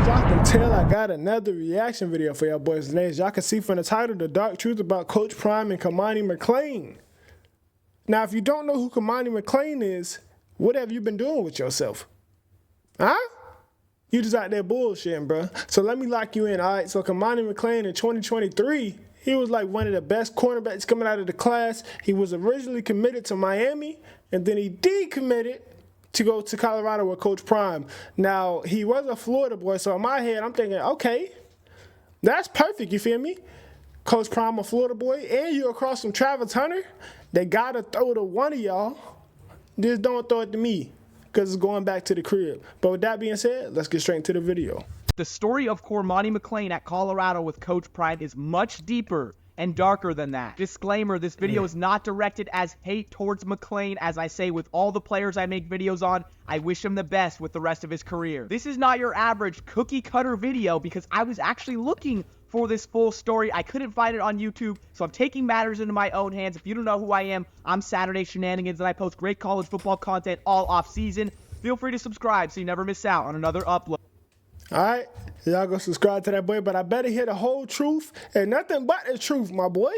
As y'all can tell, I got another reaction video for y'all boys today. As y'all can see from the title, The Dark Truth About Coach Prime and Cormani McClain. Now, if you don't know who Cormani McClain is, what have you been doing with yourself? Huh? You just out there bullshitting, bro. So let me lock you in, all right? So Cormani McClain in 2023, he was like one of the best cornerbacks coming out of the class. He was originally committed to Miami, and then he decommitted to go to Colorado with Coach Prime. Now, he was a Florida boy, so in my head, I'm thinking, okay, that's perfect, you feel me? Coach Prime, a Florida boy, and you're across from Travis Hunter. They got to throw to one of y'all. Just don't throw it to me, because it's going back to the crib. But with that being said, let's get straight into the video. The story of Cormani McClain at Colorado with Coach Prime is much deeper and darker than that. Disclaimer, this video is not directed as hate towards McClain. As I say with all the players I make videos on, I wish him the best with the rest of his career. This is not your average cookie cutter video because I was actually looking for this full story. I couldn't find it on YouTube, so I'm taking matters into my own hands. If you don't know who I am, I'm Saturday Shenanigans, and I post great college football content all off season. Feel free to subscribe so you never miss out on another upload. All right, y'all go subscribe to that boy, but I better hear the whole truth and nothing but the truth, my boy.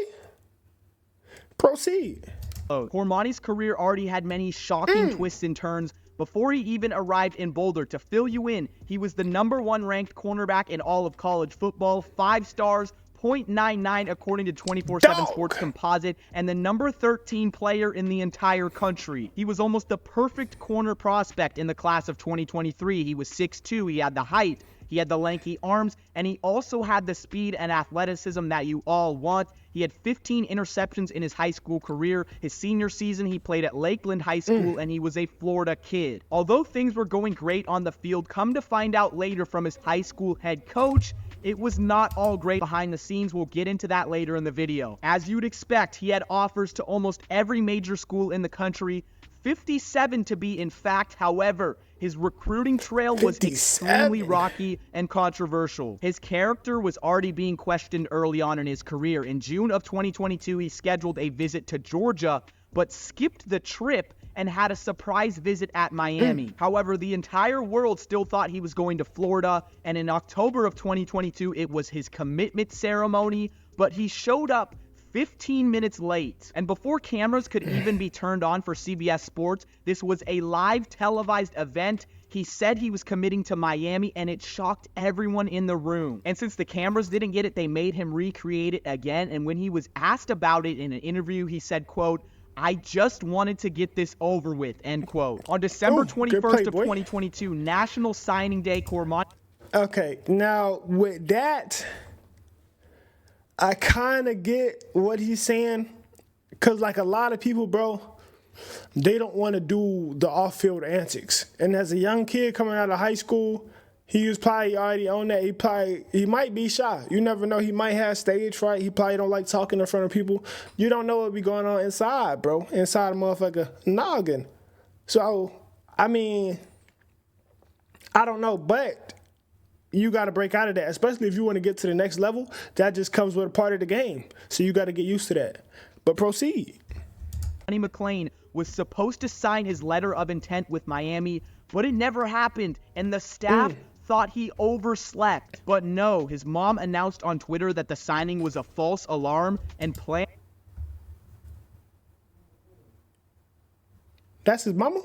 Proceed. Cormani's career already had many shocking twists and turns before he even arrived in Boulder. To fill you in, he was the #1 ranked cornerback in all of college football, 5 stars, .99 according to 24/7 Sports Composite, and the #13 player in the entire country. He was almost the perfect corner prospect in the class of 2023. He was 6'2", he had the height, he had the lanky arms, and he also had the speed and athleticism that you all want. He had 15 interceptions in his high school career. His senior season, he played at Lakeland High School, and he was a Florida kid. Although things were going great on the field, come to find out later from his high school head coach, it was not all great behind the scenes. We'll get into that later in the video. As you'd expect, he had offers to almost every major school in the country, 57 to be in fact. However, his recruiting trail was extremely rocky and controversial. His character was already being questioned early on in his career. In June of 2022, he scheduled a visit to Georgia, but skipped the trip and had a surprise visit at Miami. However, the entire world still thought he was going to Florida, and in October of 2022, it was his commitment ceremony, but he showed up 15 minutes late. And before cameras could even be turned on for CBS Sports, this was a live televised event. He said he was committing to Miami, and it shocked everyone in the room. And since the cameras didn't get it, they made him recreate it again. And when he was asked about it in an interview, he said, quote, "I just wanted to get this over with," end quote. On December 21st of 2022, National Signing Day, Cormani. Okay, now with that, I kind of get what he's saying, because like a lot of people, bro, they don't want to do the off-field antics. And as a young kid coming out of high school, he was probably already on that. He might be shy. You never know. He might have stage fright. He probably don't like talking in front of people. You don't know what be going on inside, bro. Inside a motherfucker noggin. So, I mean, I don't know, but you got to break out of that, especially if you want to get to the next level. That just comes with a part of the game. So you got to get used to that. But proceed. Cormani McClain was supposed to sign his letter of intent with Miami, but it never happened, and the staff thought he overslept. But no, his mom announced on Twitter that the signing was a false alarm and planned. That's his mama?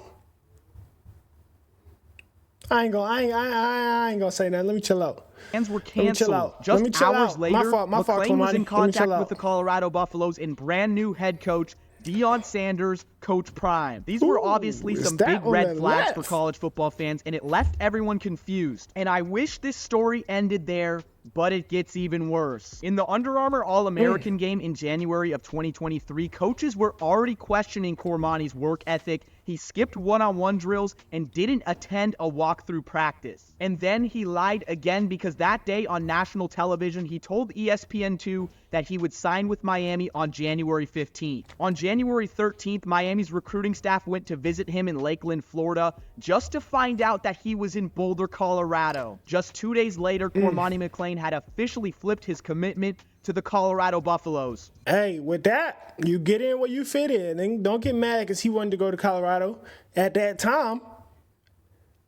I ain't gonna say that. Let me chill out. Plans were canceled. Just hours later, McClain was in contact with the Colorado Buffaloes and brand new head coach Deion Sanders, Coach Prime. These were obviously some big red flags for college football fans, and it left everyone confused. And I wish this story ended there, but it gets even worse. In the Under Armour All-American game in January of 2023, coaches were already questioning Cormani's work ethic. He skipped one-on-one drills and didn't attend a walkthrough practice. And then he lied again because that day on national television, he told ESPN2 that he would sign with Miami on January 15th. On January 13th, Miami's recruiting staff went to visit him in Lakeland, Florida, just to find out that he was in Boulder, Colorado. Just 2 days later, Cormani McClain had officially flipped his commitment to the Colorado Buffaloes. Hey, with that, you get in where you fit in. And don't get mad because he wanted to go to Colorado. At that time,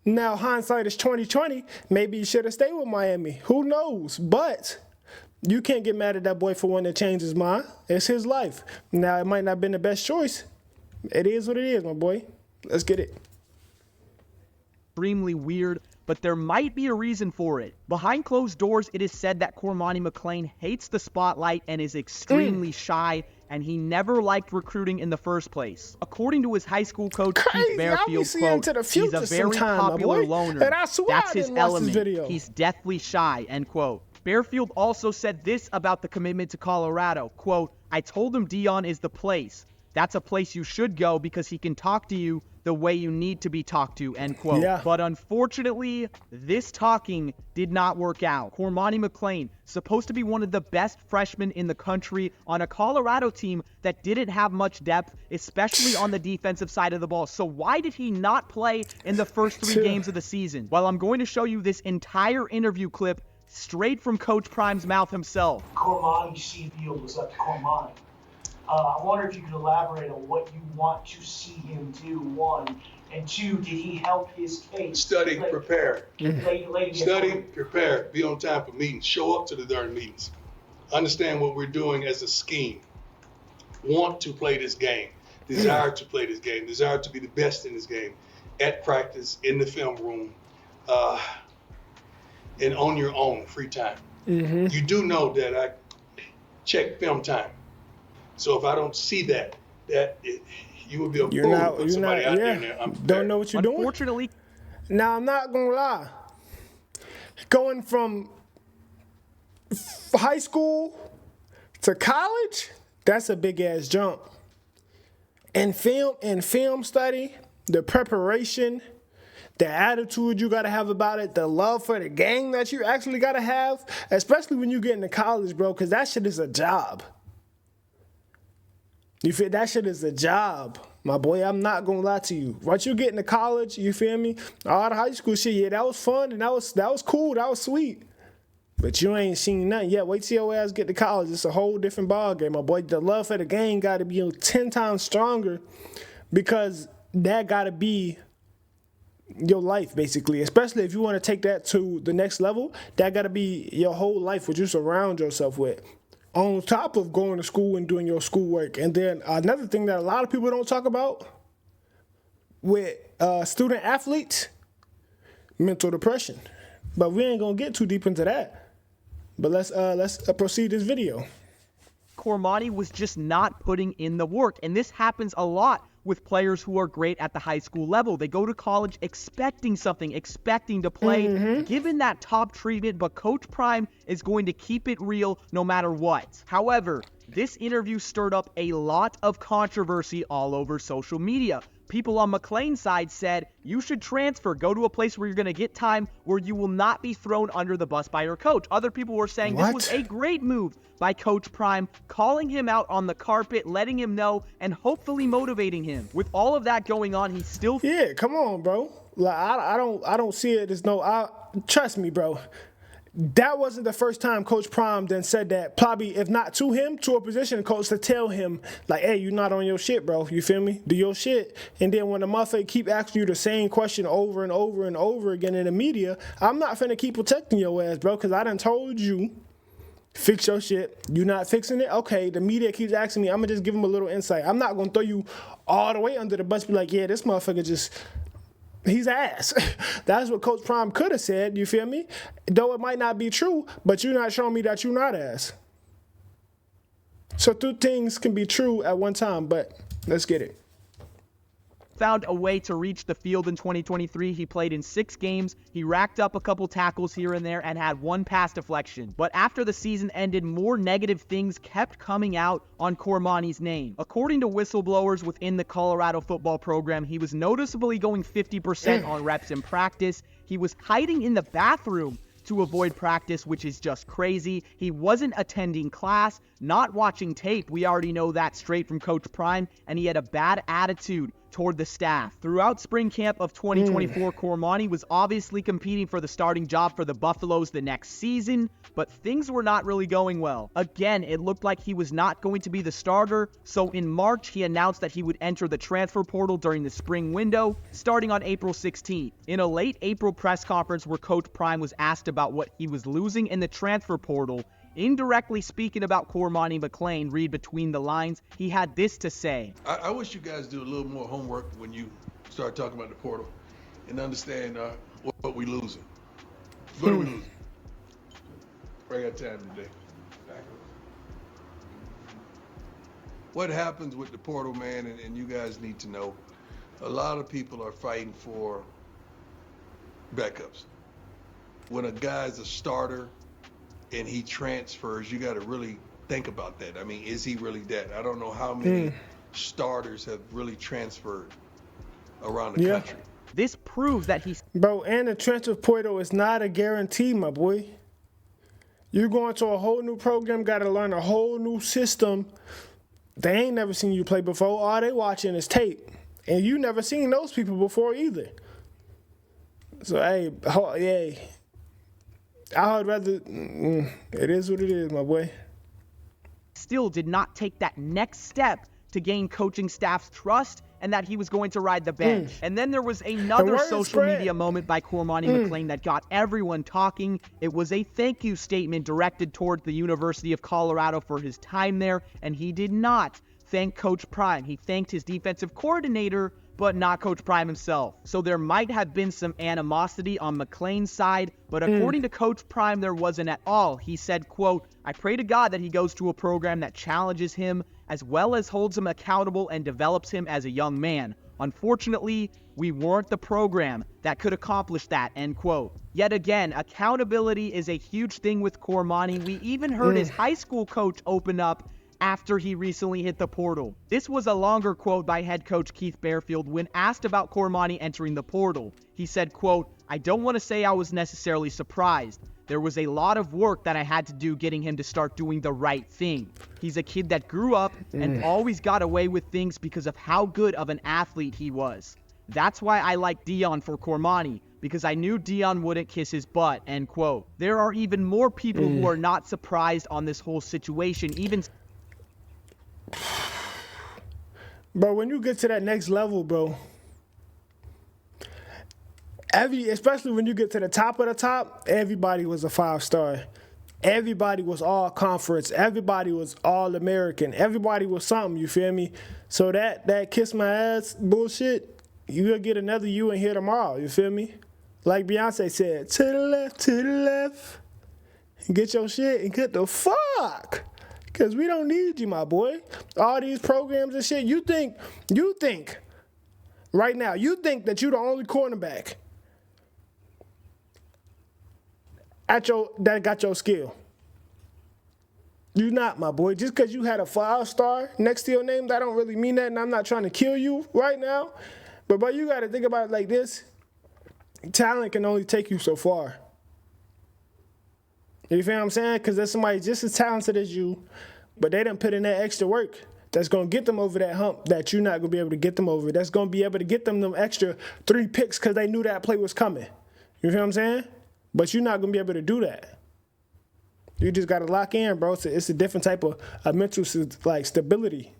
Now, hindsight is 2020. Maybe he should have stayed with Miami. Who knows? But you can't get mad at that boy for wanting to change his mind. It's his life. Now, it might not have been the best choice. It is what it is, my boy. Let's get it. Extremely weird, but there might be a reason for it. Behind closed doors, it is said that Cormani McClain hates the spotlight and is extremely shy, and he never liked recruiting in the first place. According to his high school coach, Keith Bearfield, quote, he's a very popular loner. That's his element. He's deathly shy, end quote. Bearfield also said this about the commitment to Colorado, quote, I told him Dion is the place. That's a place you should go because he can talk to you the way you need to be talked to, end quote. Yeah. But unfortunately, this talking did not work out. Cormani McClain, supposed to be one of the best freshmen in the country on a Colorado team that didn't have much depth, especially on the defensive side of the ball. So why did he not play in the first 3 games of the season? Well, I'm going to show you this entire interview clip straight from Coach Prime's mouth himself. Cormani's CV was up to Cormani. I wonder if you could elaborate on what you want to see him do, 1. And 2, did he help his case? Study, prepare. Study, prepare. Be on time for meetings. Show up to the darn meetings. Understand what we're doing as a scheme. Want to play this game. Desire to play this game. Desire to be the best in this game. At practice, in the film room, and on your own free time. You do know that I check film time. So if I don't see that you would be a fool to put somebody out there. Don't know what you're doing. Unfortunately. Now, I'm not going to lie. Going from high school to college, that's a big-ass jump. And film study, the preparation, the attitude you got to have about it, the love for the game that you actually got to have, especially when you get into college, bro, because that shit is a job. You feel that shit is a job, my boy. I'm not gonna lie to you. Once you get into college, you feel me? All the high school shit, yeah, that was fun and that was cool, that was sweet. But you ain't seen nothing yet. Wait till your ass get to college. It's a whole different ball game, my boy. The love for the game got to be 10 times stronger because that got to be your life, basically. Especially if you want to take that to the next level, that got to be your whole life, what you surround yourself with. On top of going to school and doing your schoolwork. And then another thing that a lot of people don't talk about with student athletes, mental depression. But we ain't going to get too deep into that. But let's proceed this video. Cormani was just not putting in the work. And this happens a lot with players who are great at the high school level. They go to college expecting something, expecting to play, given that top treatment, but Coach Prime is going to keep it real no matter what. However, this interview stirred up a lot of controversy all over social media. People on McClain's side said, you should transfer, go to a place where you're going to get time where you will not be thrown under the bus by your coach. Other people were saying this was a great move by Coach Prime, calling him out on the carpet, letting him know, and hopefully motivating him. With all of that going on, he's still... Yeah, come on, bro. Like, I don't see it as trust me, bro. That wasn't the first time Coach Prime then said that, probably, if not to him, to a position coach to tell him, like, hey, you're not on your shit, bro. You feel me? Do your shit. And then when the motherfucker keep asking you the same question over and over and over again in the media, I'm not finna keep protecting your ass, bro, because I done told you, fix your shit. You not fixing it? Okay, the media keeps asking me. I'm going to just give them a little insight. I'm not going to throw you all the way under the bus, be like, yeah, this motherfucker just... he's ass. That's what Coach Prime could have said, you feel me? Though it might not be true, but you're not showing me that you're not ass. So 2 things can be true at one time, but let's get it. Found a way to reach the field in 2023. He played in 6 games. He racked up a couple tackles here and there and had 1 pass deflection. But after the season ended, more negative things kept coming out on Cormani's name. According to whistleblowers within the Colorado football program, he was noticeably going 50% on reps in practice. He was hiding in the bathroom to avoid practice, which is just crazy. He wasn't attending class, not watching tape. We already know that straight from Coach Prime. And he had a bad attitude toward the staff. Throughout spring camp of 2024, Cormani was obviously competing for the starting job for the Buffaloes the next season, but things were not really going well. Again, it looked like he was not going to be the starter, so in March, he announced that he would enter the transfer portal during the spring window, starting on April 16th. In a late April press conference where Coach Prime was asked about what he was losing in the transfer portal, indirectly speaking about Cormani McClain, read between the lines, he had this to say. I wish you guys do a little more homework when you start talking about the portal and understand what we losing. What are we losing? I got time today. What happens with the portal, man, and you guys need to know, a lot of people are fighting for backups. When a guy's a starter and he transfers, you got to really think about that. I mean, is he really that? I don't know how many starters have really transferred around the country. This proves that he's... Bro, and the transfer portal is not a guarantee, my boy. You're going to a whole new program, got to learn a whole new system. They ain't never seen you play before. All they watching is tape. And you never seen those people before either. So, hey, I would rather, it is what it is, my boy. Still did not take that next step to gain coaching staff's trust and that he was going to ride the bench. And then there was another social media moment by Cormani McClain that got everyone talking. It was a thank you statement directed toward the University of Colorado for his time there, and he did not thank Coach Prime. He thanked his defensive coordinator, but not Coach Prime himself. So there might have been some animosity on McClain's side, but according to Coach Prime, there wasn't at all. He said, quote, "I pray to God that he goes to a program that challenges him as well as holds him accountable and develops him as a young man. Unfortunately, we weren't the program that could accomplish that," end quote. Yet again, accountability is a huge thing with Cormani. We even heard his high school coach open up after he recently hit the portal. This was a longer quote by head coach Keith Bearfield when asked about Cormani entering the portal. He said, quote, "I don't want to say I was necessarily surprised. There was a lot of work that I had to do getting him to start doing the right thing. He's a kid that grew up and always got away with things because of how good of an athlete he was. That's why I like Dion for Cormani, because I knew Dion wouldn't kiss his butt," end quote. There are even more people who are not surprised on this whole situation, even... Bro, when you get to that next level, bro, especially when you get to the top of the top, everybody was a 5-star. Everybody was all conference. Everybody was all American. Everybody was something, you feel me? So that kiss my ass bullshit, you'll get another you in here tomorrow, you feel me? Like Beyonce said, to the left, get your shit and get the fuck. Because we don't need you, my boy. All these programs and shit, you think, right now, you think that you're the only cornerback that got your skill. You not, my boy. Just because you had a 5-star next to your name, that don't really mean that, and I'm not trying to kill you right now. But you got to think about it like this. Talent can only take you so far. You feel what I'm saying? Because there's somebody just as talented as you, but they done put in that extra work that's going to get them over that hump that you're not going to be able to get them over. That's going to be able to get them extra 3 picks because they knew that play was coming. You feel what I'm saying? But you're not going to be able to do that. You just got to lock in, bro. It's a different type of mental stability.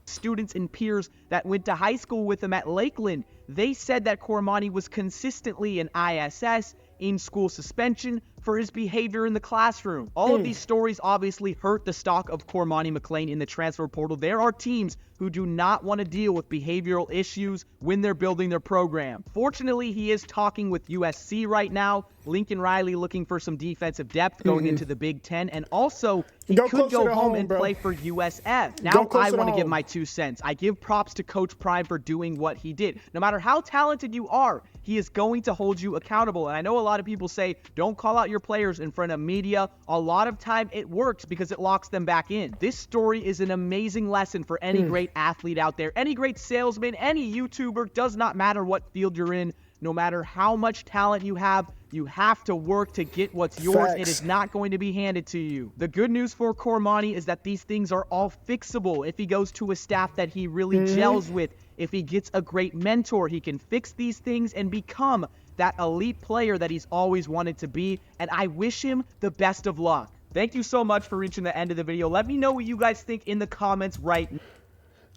Students and peers that went to high school with him at Lakeland, they said that Cormani was consistently an ISS, in-school suspension, for his behavior in the classroom. All of these stories obviously hurt the stock of Cormani McClain in the transfer portal. There are teams who do not want to deal with behavioral issues when they're building their program. Fortunately, he is talking with USC right now. Lincoln Riley looking for some defensive depth going into the Big Ten, and also he could go home and play for USF. Now I want to give my 2 cents. I give props to Coach Prime for doing what he did. No matter how talented you are, he is going to hold you accountable. And I know a lot of people say, don't call out your players in front of media. A lot of time it works because it locks them back in. This story is an amazing lesson for any great athlete out there, any great salesman, any YouTuber, does not matter what field you're in. No matter how much talent you have to work to get what's yours. Facts. It is not going to be handed to you. The good news for Cormani is that these things are all fixable. If he goes to a staff that he really gels with, if he gets a great mentor, he can fix these things and become that elite player that he's always wanted to be. And I wish him the best of luck. Thank you so much for reaching the end of the video. Let me know what you guys think in the comments right now.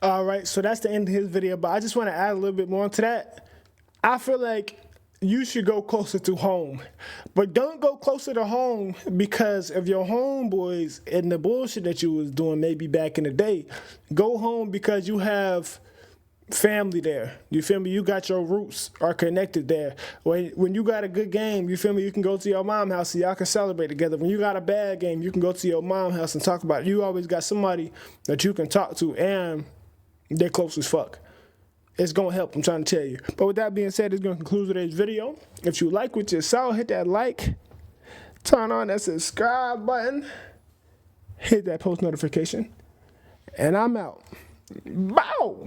All right, so that's the end of his video, but I just want to add a little bit more to that. I feel like you should go closer to home, but don't go closer to home because of your homeboys and the bullshit that you was doing maybe back in the day. Go home because you have family there. You feel me? You got your roots are connected there. When you got a good game, you feel me? You can go to your mom's house and y'all can celebrate together. When you got a bad game, you can go to your mom's house and talk about it. You always got somebody that you can talk to and they're close as fuck. It's going to help, I'm trying to tell you. But with that being said, it's going to conclude today's video. If you like what you saw, hit that like, turn on that subscribe button, hit that post notification, and I'm out. Bow!